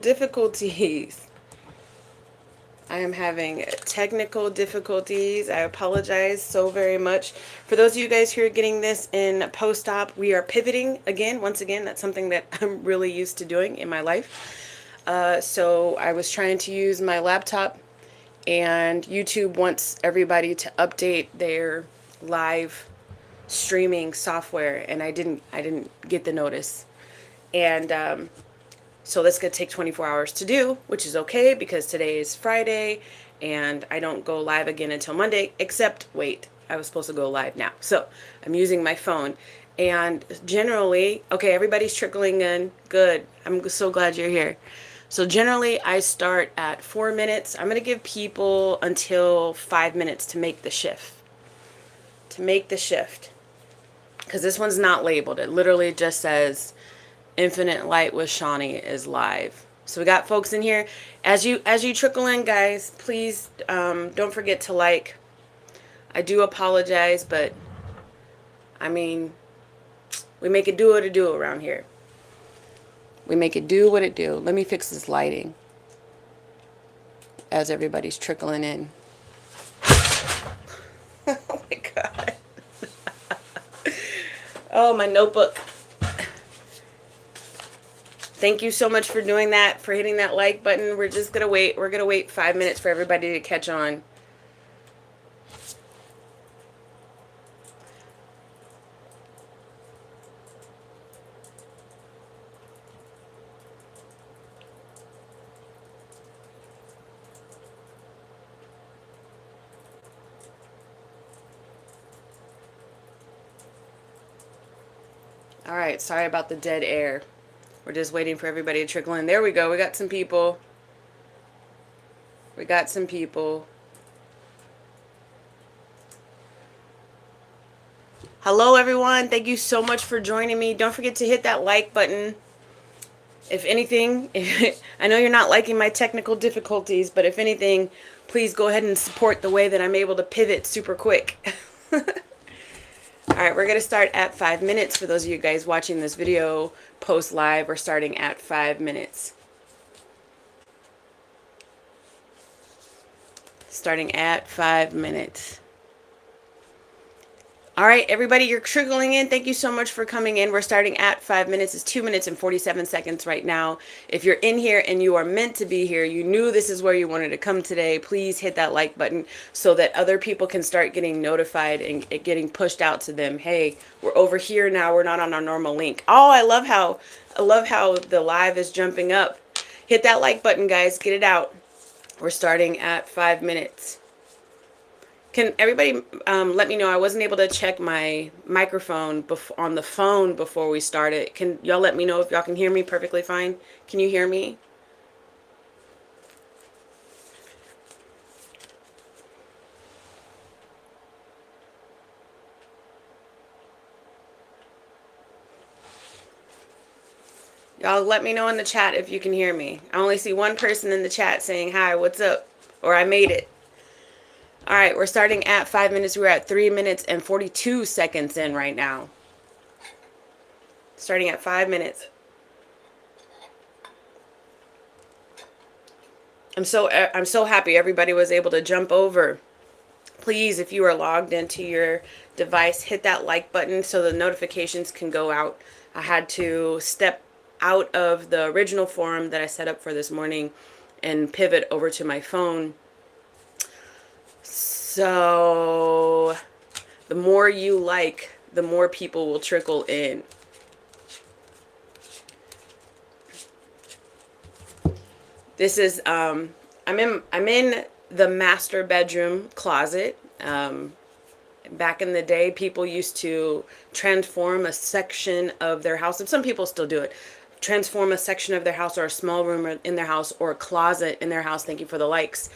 difficulties. I am having technical difficulties. I apologize so very much. For those of you guys who are getting this in post-op, we are pivoting again. Once again, that's something that I'm really used to doing in my life. So I was trying to use my laptop, and YouTube wants everybody to update their live streaming software, and I didn't get the notice. And so that's going to take 24 hours to do, which is okay because today is Friday and I don't go live again until Monday, except, wait, I was supposed to go live now. So I'm using my phone. And generally, okay, everybody's trickling in. Good. I'm so glad you're here. So generally, I start at 4 minutes. I'm going to give people until 5 minutes to make the shift. To make the shift. Because this one's not labeled. It literally just says Infinite Light with Shawnee is live. So we got folks in here. As you trickle in, guys, please don't forget to like. I do apologize, but I mean, we make it do what it do around here. We make it do what it do. Let me fix this lighting as everybody's trickling in. Oh my God. Oh, my notebook. Thank you so much for doing that, for hitting that like button. We're just going to wait. We're going to wait 5 minutes for everybody to catch on. All right, sorry about the dead air. We're just waiting for everybody to trickle in. There we go. We got some people. We got some people. Hello, everyone. Thank you so much for joining me. Don't forget to hit that like button. If anything, I know you're not liking my technical difficulties, but if anything, please go ahead and support the way that I'm able to pivot super quick. All right, we're going to start at 5 minutes. For those of you guys watching this video post live, we're starting at 5 minutes. Starting at 5 minutes. All right, everybody, you're trickling in. Thank you so much for coming in. We're starting at 5 minutes. It's 2 minutes and 47 seconds right now. If you're in here and you are meant to be here, you knew this is where you wanted to come today, please hit that like button so that other people can start getting notified and it getting pushed out to them. Hey, we're over here now. We're not on our normal link. Oh, I love how the live is jumping up. Hit that like button, guys. Get it out. We're starting at 5 minutes. Can everybody let me know? I wasn't able to check my microphone on the phone before we started. Can y'all let me know if y'all can hear me perfectly fine? Can you hear me? Y'all let me know in the chat if you can hear me. I only see one person in the chat saying, hi, what's up? Or I made it. All right, we're starting at 5 minutes. We're at 3 minutes and 42 seconds in right now. Starting at 5 minutes. I'm so happy everybody was able to jump over. Please, if you are logged into your device, hit that like button so the notifications can go out. I had to step out of the original forum that I set up for this morning and pivot over to my phone. So the more you like, the more people will trickle in. This is I'm in the master bedroom closet. Back in the day, people used to transform a section of their house, and some people still do it. Transform a section of their house or a small room in their house or a closet in their house. Thank you for the likes.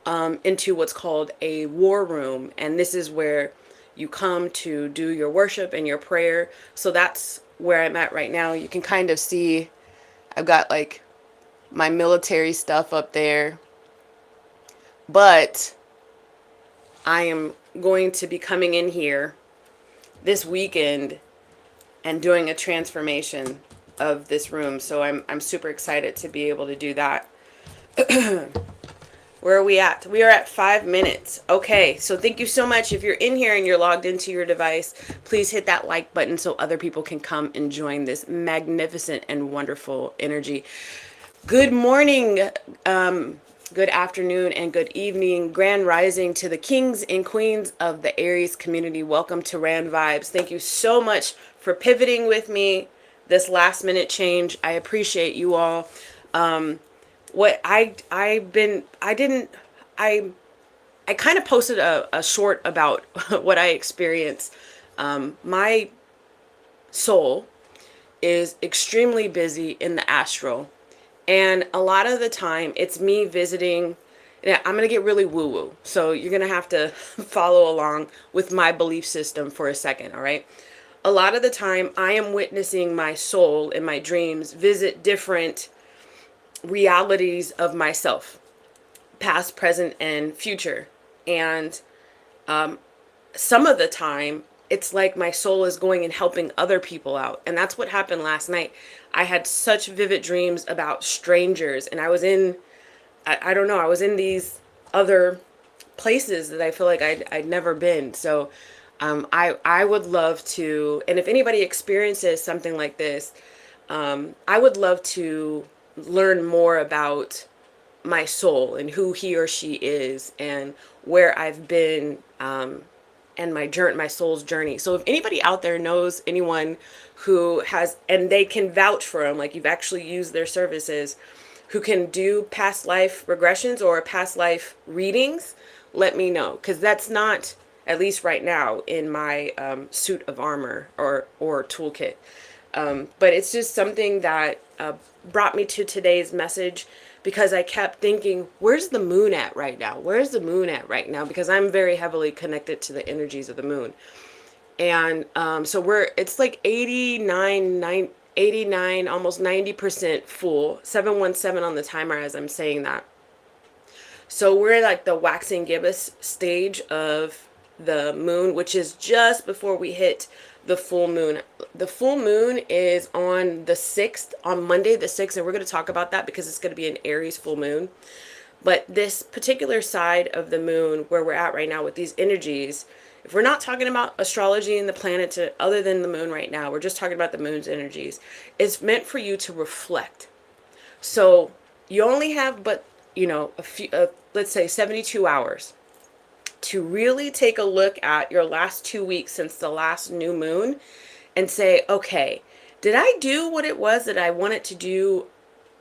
Into what's called a war room, and this is where you come to do your worship and your prayer. So that's where I'm at right now. You can kind of see I've got like my military stuff up there, but I am going to be coming in here this weekend and doing a transformation. of this room. So I'm super excited to be able to do that. Where are we at? We are at 5 minutes. Okay, so thank you so much. If you're in here and you're logged into your device, please hit that like button so other people can come and join this magnificent and wonderful energy. Good morning, good afternoon, and good evening. Grand rising to the kings and queens of the Aries community. Welcome to Rand Vibes. Thank you so much for pivoting with me this last minute change. I appreciate you all. What I kind of posted a short about what I experienced. My soul is extremely busy in the astral, and a lot of the time it's me visiting. Yeah, I'm gonna get really woo woo, so you're gonna have to follow along with my belief system for a second. All right. A lot of the time I am witnessing my soul in my dreams visit different realities of myself, past, present, and future. And some of the time, it's like my soul is going and helping other people out. And that's what happened last night. I had such vivid dreams about strangers, and I was in, I don't know, I was in these other places that I feel like I'd never been. So I would love to, and if anybody experiences something like this, I would love to learn more about my soul and who he or she is and where I've been, and my soul's journey. So if anybody out there knows anyone who has, and they can vouch for them, like you've actually used their services, who can do past life regressions or past life readings, let me know, because that's not, at least right now, in my suit of armor or toolkit. But it's just something that brought me to today's message, because I kept thinking, where's the moon at right now? Where's the moon at right now? Because I'm very heavily connected to the energies of the moon. And so it's like 89, almost 90% full, 717 on the timer as I'm saying that. So we're like the waxing gibbous stage of the moon, which is just before we hit the full moon. The full moon is on the 6th, on Monday the 6th, and we're going to talk about that because it's going to be an Aries full moon. But this particular side of the moon where we're at right now with these energies, if we're not talking about astrology and the planets other than the moon right now, we're just talking about the moon's energies, it's meant for you to reflect. So you only have a few, let's say 72 hours to really take a look at your last 2 weeks since the last new moon and say, okay, did I do what it was that I wanted to do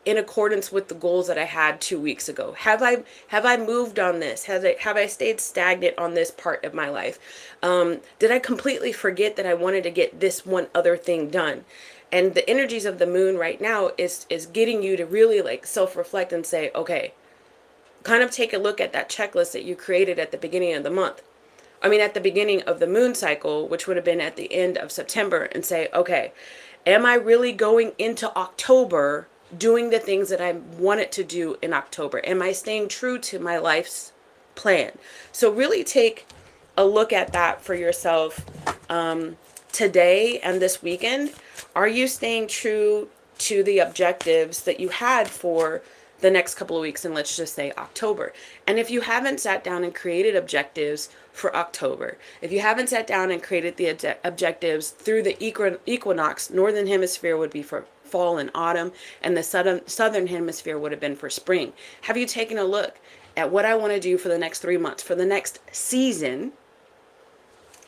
in accordance with the goals that I had 2 weeks ago? Have I moved on this? Have I stayed stagnant on this part of my life? Did I completely forget that I wanted to get this one other thing done? And the energies of the moon right now is getting you to really like self-reflect and say, okay, kind of take a look at that checklist that you created at the beginning of the month. I mean, at the beginning of the moon cycle, which would have been at the end of September, and say, okay, am I really going into October doing the things that I wanted to do in October? Am I staying true to my life's plan? So really take a look at that for yourself today and this weekend. Are you staying true to the objectives that you had for the next couple of weeks, and let's just say October? And if you haven't sat down and created objectives for October, if you haven't sat down and created the objectives through the equinox, northern hemisphere would be for fall and autumn, and the southern hemisphere would have been for spring. Have you taken a look at what I want to do for the next 3 months, for the next season?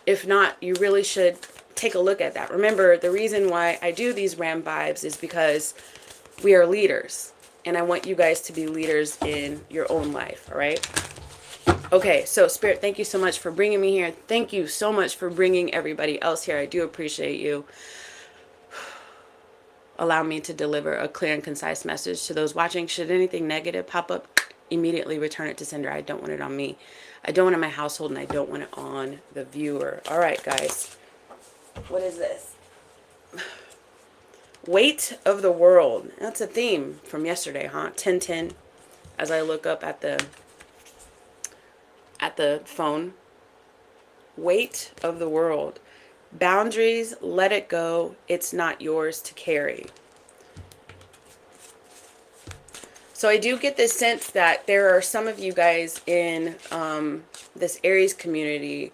If not, you really should take a look at that. Remember, the reason why I do these Ram vibes is because we are leaders. And I want you guys to be leaders in your own life, all right? Okay, so Spirit, thank you so much for bringing me here. Thank you so much for bringing everybody else here. I do appreciate you. Allow me to deliver a clear and concise message to those watching. Should anything negative pop up, immediately return it to sender. I don't want it on me. I don't want it in my household, and I don't want it on the viewer. All right, guys. What is this? Weight of the world. That's a theme from yesterday, huh? 10:10. As I look up at the phone. Weight of the world. Boundaries, let it go. It's not yours to carry. So I do get this sense that there are some of you guys in this Aries community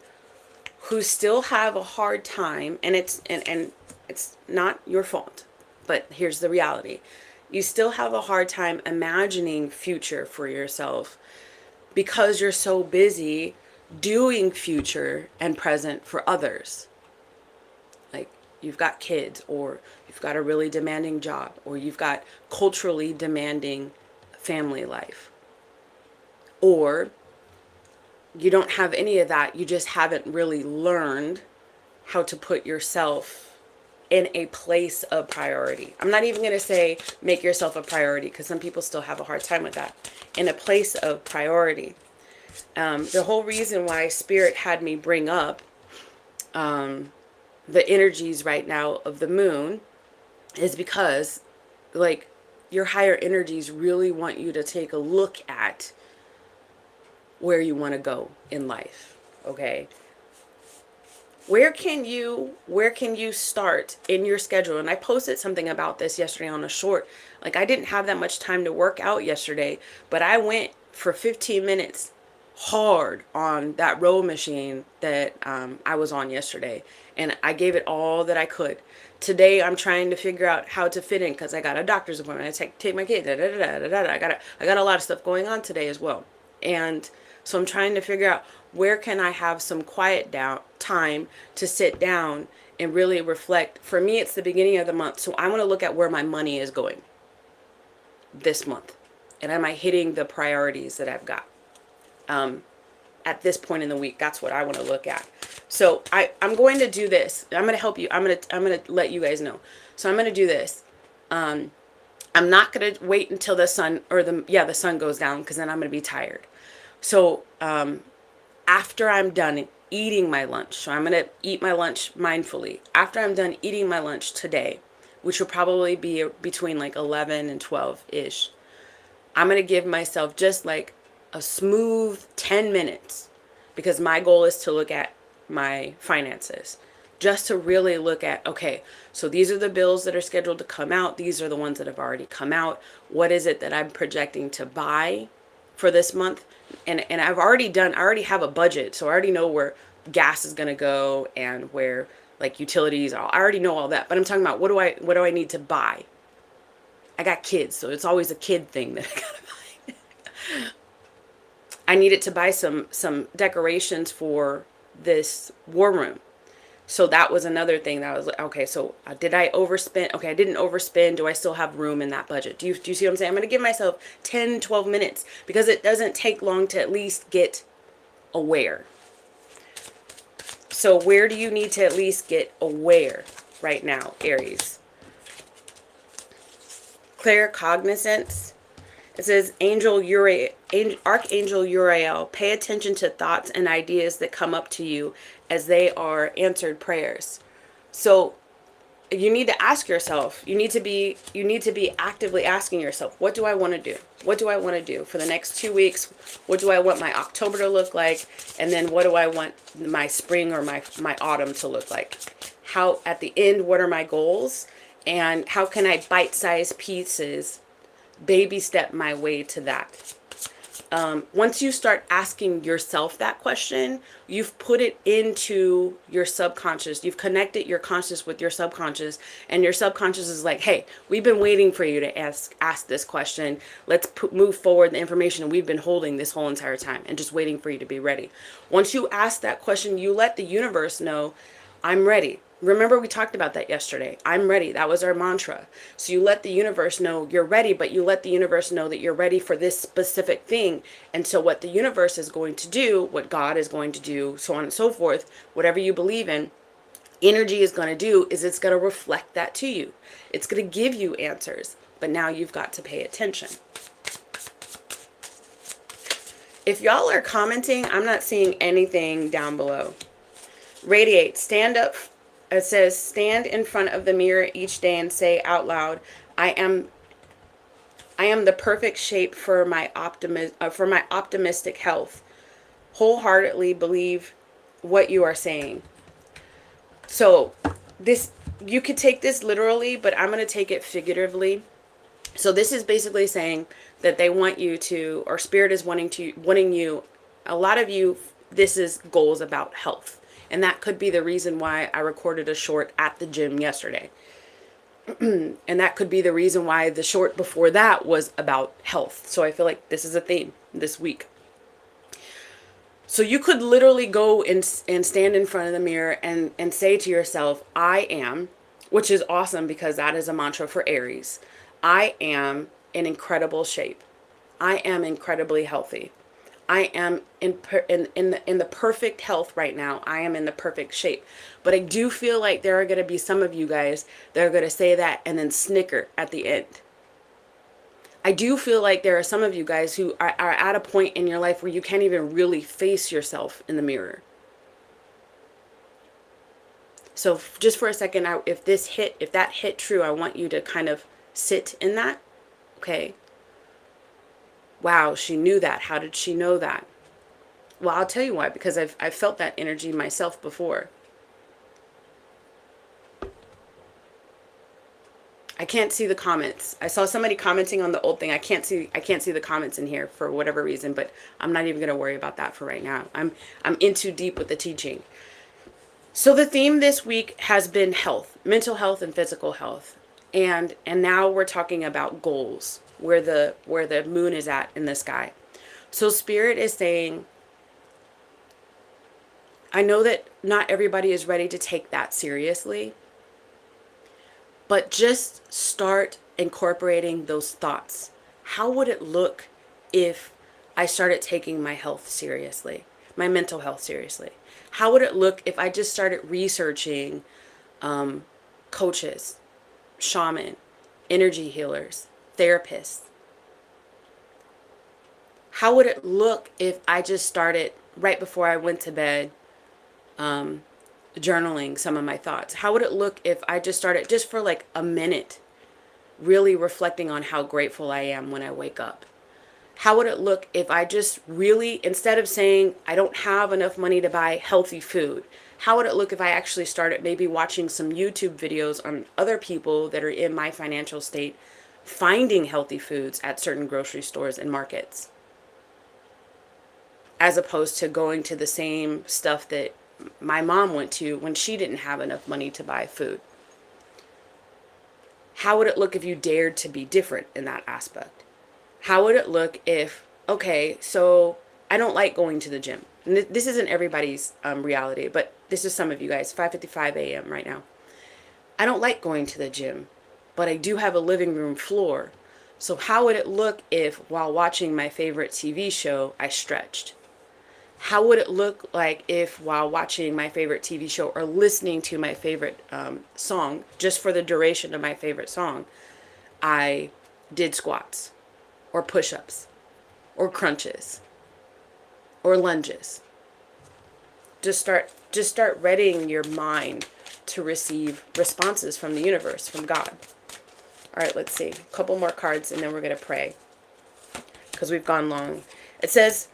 who still have a hard time, and it's not your fault, but here's the reality. You still have a hard time imagining future for yourself because you're so busy doing future and present for others. Like, you've got kids, or you've got a really demanding job, or you've got culturally demanding family life, or you don't have any of that. You just haven't really learned how to put yourself in a place of priority. I'm not even going to say make yourself a priority, because some people still have a hard time with that. In a place of priority. The whole reason why Spirit had me bring up the energies right now of the moon is because, like, your higher energies really want you to take a look at where you want to go in life. Okay, where can you start in your schedule? And I posted something about this yesterday on a short. Like, I didn't have that much time to work out yesterday, but I went for 15 minutes hard on that row machine that I was on yesterday, and I gave it all that I could. Today I'm trying to figure out how to fit in, because I got a doctor's appointment. I take my kid. I got a lot of stuff going on today as well, and so I'm trying to figure out where can I have some quiet down time to sit down and really reflect. For me, it's the beginning of the month, so I want to look at where my money is going this month, and am I hitting the priorities that I've got at this point in the week. That's what I want to look at. So I'm going to do this. I'm going to help you. I'm going to let you guys know. So I'm going to do this. I'm not going to wait until the sun the sun goes down, because then I'm going to be tired. So after I'm done eating my lunch, so I'm going to eat my lunch mindfully. After I'm done eating my lunch today, which will probably be between like 11 and 12-ish, I'm going to give myself just like a smooth 10 minutes, because my goal is to look at my finances, just to really look at, okay, so these are the bills that are scheduled to come out. These are the ones that have already come out. What is it that I'm projecting to buy for this month? And I already have a budget, so I already know where gas is going to go and where like utilities are. I already know all that, but I'm talking about what do I need to buy? I got kids, so it's always a kid thing that I gotta buy. I needed to buy some decorations for this war room. So that was another thing that I was like, okay, so did I overspend? Okay, I didn't overspend. Do I still have room in that budget? Do you see what I'm saying? I'm going to give myself 10, 12 minutes, because it doesn't take long to at least get aware. So where do you need to at least get aware right now, Aries? Clear cognizance. It says, Archangel Uriel, pay attention to thoughts and ideas that come up to you as they are answered prayers. So you need to ask yourself, you need to be actively asking yourself, what do I want to do? What do I want to do for the next 2 weeks? What do I want my October to look like? And then what do I want my spring or my autumn to look like? How, at the end, what are my goals? And how can I bite-sized pieces baby step my way to that? Once you start asking yourself that question, you've put it into your subconscious. You've connected your conscious with your subconscious, and your subconscious is like, hey, we've been waiting for you to ask this question. Let's move forward the information we've been holding this whole entire time and just waiting for you to be ready. Once you ask that question, you let the universe know, I'm ready. Remember, we talked about that yesterday. I'm ready. That was our mantra. So you let the universe know you're ready, but you let the universe know that you're ready for this specific thing. And so what the universe is going to do, what God is going to do, so on and so forth, whatever you believe in, energy is going to do is it's going to reflect that to you. It's going to give you answers, but now you've got to pay attention. If y'all are commenting, I'm not seeing anything down below. Radiate, stand up. It says, stand in front of the mirror each day and say out loud, I am the perfect shape for my optimistic health. Wholeheartedly believe what you are saying. So this, you could take this literally, but I'm going to take it figuratively. So this is basically saying that they want you to, or spirit is wanting you, a lot of you, this is goals about health. And that could be the reason why I recorded a short at the gym yesterday. And that could be the reason why the short before that was about health. So I feel like this is a theme this week. So you could literally go and stand in front of the mirror and say to yourself, I am, which is awesome because that is a mantra for Aries. I am in incredible shape. I am incredibly healthy. I am in the perfect health right now. I am in the perfect shape. But I do feel like there are going to be some of you guys that are going to say that and then snicker at the end. I do feel like there are some of you guys who are at a point in your life where you can't even really face yourself in the mirror. So just for a second, if that hit true, I want you to kind of sit in that. Okay. Wow, she knew that. How did she know that? Well, I'll tell you why, because I've felt that energy myself before. I can't see the comments. I saw somebody commenting on the old thing. I can't see the comments in here for whatever reason, but I'm not even going to worry about that for right now. I'm in too deep with the teaching. So the theme this week has been health, mental health and physical health. And now we're talking about goals, where the moon is at in the sky. So spirit is saying, I know that not everybody is ready to take that seriously, but just start incorporating those thoughts. How would it look if I started taking my health seriously, my mental health seriously? How would it look if I just started researching coaches, shaman, energy healers, therapists? How would it look if I just started right before I went to bed journaling some of my thoughts? How would it look if I just started just for like a minute really reflecting on how grateful I am when I wake up? How would it look if I just really, instead of saying I don't have enough money to buy healthy food, how would it look if I actually started maybe watching some YouTube videos on other people that are in my financial state finding healthy foods at certain grocery stores and markets, as opposed to going to the same stuff that my mom went to when she didn't have enough money to buy food? How would it look if you dared to be different in that aspect? How would it look if, okay, so I don't like going to the gym. And this isn't everybody's reality, but this is some of you guys, 5:55 a.m. right now. I don't like going to the gym, but I do have a living room floor. So how would it look if while watching my favorite TV show, I stretched? How would it look like if while watching my favorite TV show or listening to my favorite song, just for the duration of my favorite song, I did squats or push-ups or crunches or lunges? Just start readying your mind to receive responses from the universe, from God. All right, let's see. A couple more cards and then we're going to pray because we've gone long. It says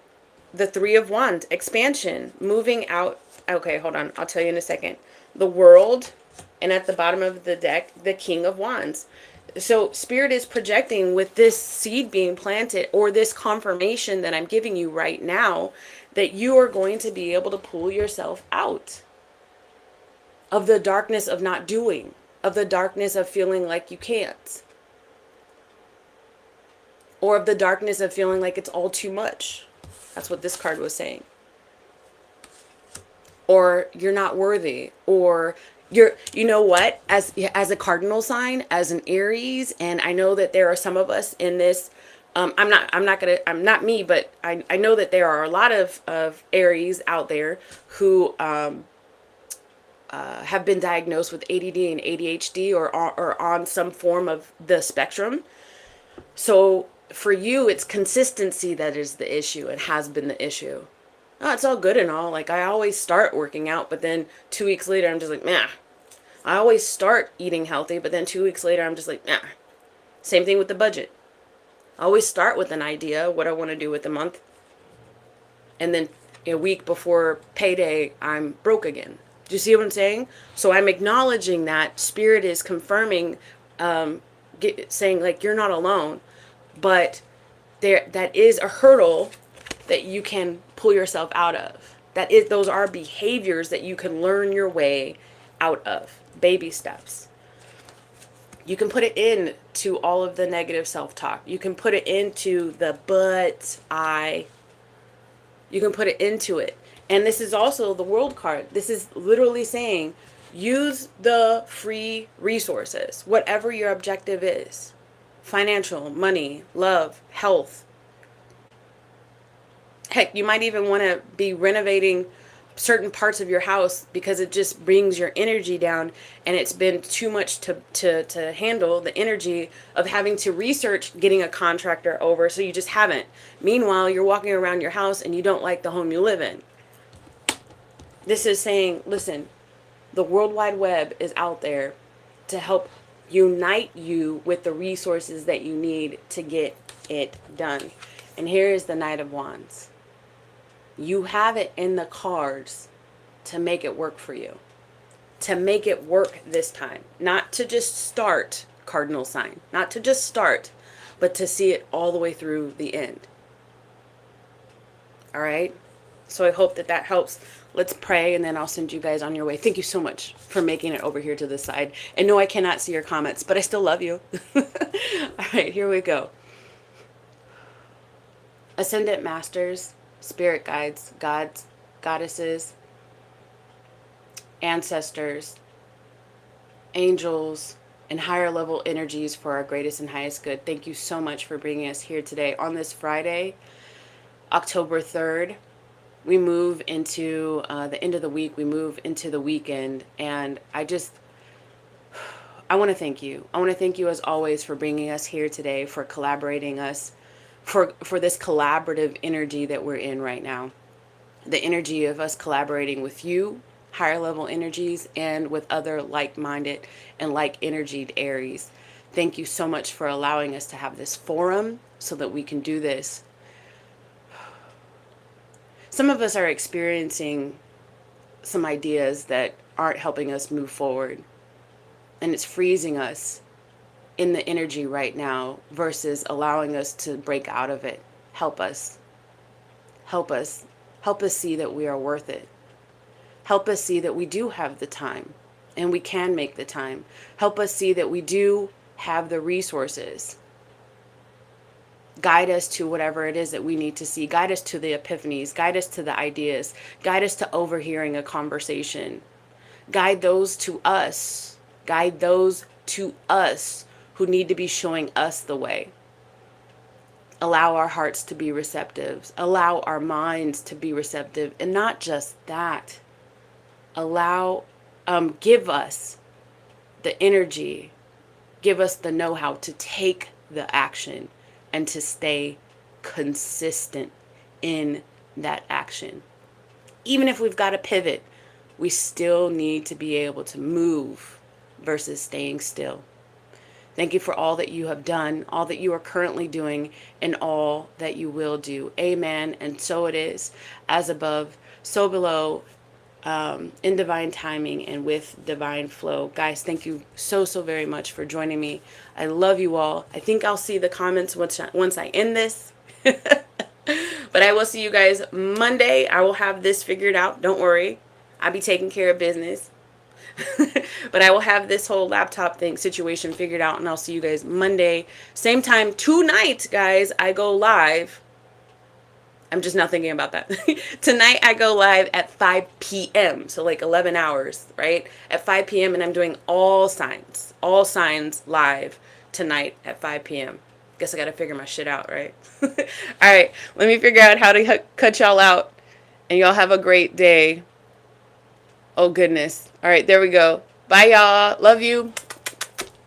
the Three of Wands, expansion, moving out. Okay, hold on. I'll tell you in a second. The World, and at the bottom of the deck, the King of Wands. So Spirit is projecting with this seed being planted, or this confirmation that I'm giving you right now, that you are going to be able to pull yourself out of the darkness of not doing, of the darkness of feeling like you can't, or of the darkness of feeling like it's all too much. That's what this card was saying. Or you're not worthy, or you know what, as a cardinal sign, as an Aries, and I know that there are some of us in this, I'm not me, but I know that there are a lot of Aries out there who have been diagnosed with ADD and ADHD or on some form of the spectrum. So for you, it's consistency that is the issue. It has been the issue. Oh, it's all good and all. Like, I always start working out, but then 2 weeks later, I'm just like, meh. I always start eating healthy, but then 2 weeks later, I'm just like, meh. Same thing with the budget. I always start with an idea, what I want to do with the month. And then a week before payday, I'm broke again. Do you see what I'm saying? So I'm acknowledging that Spirit is confirming saying like you're not alone, but that is a hurdle that you can pull yourself out of. Those are behaviors that you can learn your way out of. Baby steps. You can put it in to all of the negative self-talk. You can put it into the you can put it into it. And this is also the world card. This is literally saying use the free resources, whatever your objective is. Financial, money, love, health. Heck, you might even want to be renovating certain parts of your house because it just brings your energy down, and it's been too much to handle the energy of having to research getting a contractor over, so you just haven't. Meanwhile, you're walking around your house and you don't like the home you live in. This is saying, listen, the World Wide Web is out there to help unite you with the resources that you need to get it done. And here is the Knight of Wands. You have it in the cards to make it work for you. To make it work this time. Not to just start, cardinal sign. Not to just start, but to see it all the way through the end. All right? So I hope that helps. Let's pray, and then I'll send you guys on your way. Thank you so much for making it over here to this side. And no, I cannot see your comments, but I still love you. All right, here we go. Ascendant Masters, Spirit Guides, Gods, Goddesses, Ancestors, Angels, and higher level energies for our greatest and highest good. Thank you so much for bringing us here today. On this Friday, October 3rd, we move into the end of the week. We move into the weekend. And I want to thank you. I want to thank you as always for bringing us here today, for collaborating us, for this collaborative energy that we're in right now. The energy of us collaborating with you, higher level energies, and with other like-minded and like-energied Aries. Thank you so much for allowing us to have this forum so that we can do this. Some of us are experiencing some ideas that aren't helping us move forward, and it's freezing us in the energy right now versus allowing us to break out of it. Help us. Help us. Help us see that we are worth it. Help us see that we do have the time and we can make the time. Help us see that we do have the resources. Guide us to whatever it is that we need to see. Guide us to the epiphanies. Guide us to the ideas. Guide us to overhearing a conversation. Guide those to us. Guide those to us who need to be showing us the way. Allow our hearts to be receptive. Allow our minds to be receptive. And not just that. Give us the energy. Give us the know-how to take the action and to stay consistent in that action. Even if we've got to pivot, we still need to be able to move versus staying still. Thank you for all that you have done, all that you are currently doing, and all that you will do. Amen. And so it is, as above, so below, in divine timing and with divine flow. Guys, thank you so very much for joining me. I love you all. I think I'll see the comments once I end this. But I will see you guys Monday. I will have this figured out. Don't worry. I'll be taking care of business. But I will have this whole laptop situation figured out, and I'll see you guys Monday. Same time tonight, guys, I go live. I'm just now thinking about that. Tonight I go live at 5 p.m. So like 11 hours, right? At 5 p.m. and I'm doing all signs live tonight at 5 p.m. Guess I got to figure my shit out, right? All right. Let me figure out how to cut y'all out, and y'all have a great day. Oh, goodness. All right. There we go. Bye, y'all. Love you.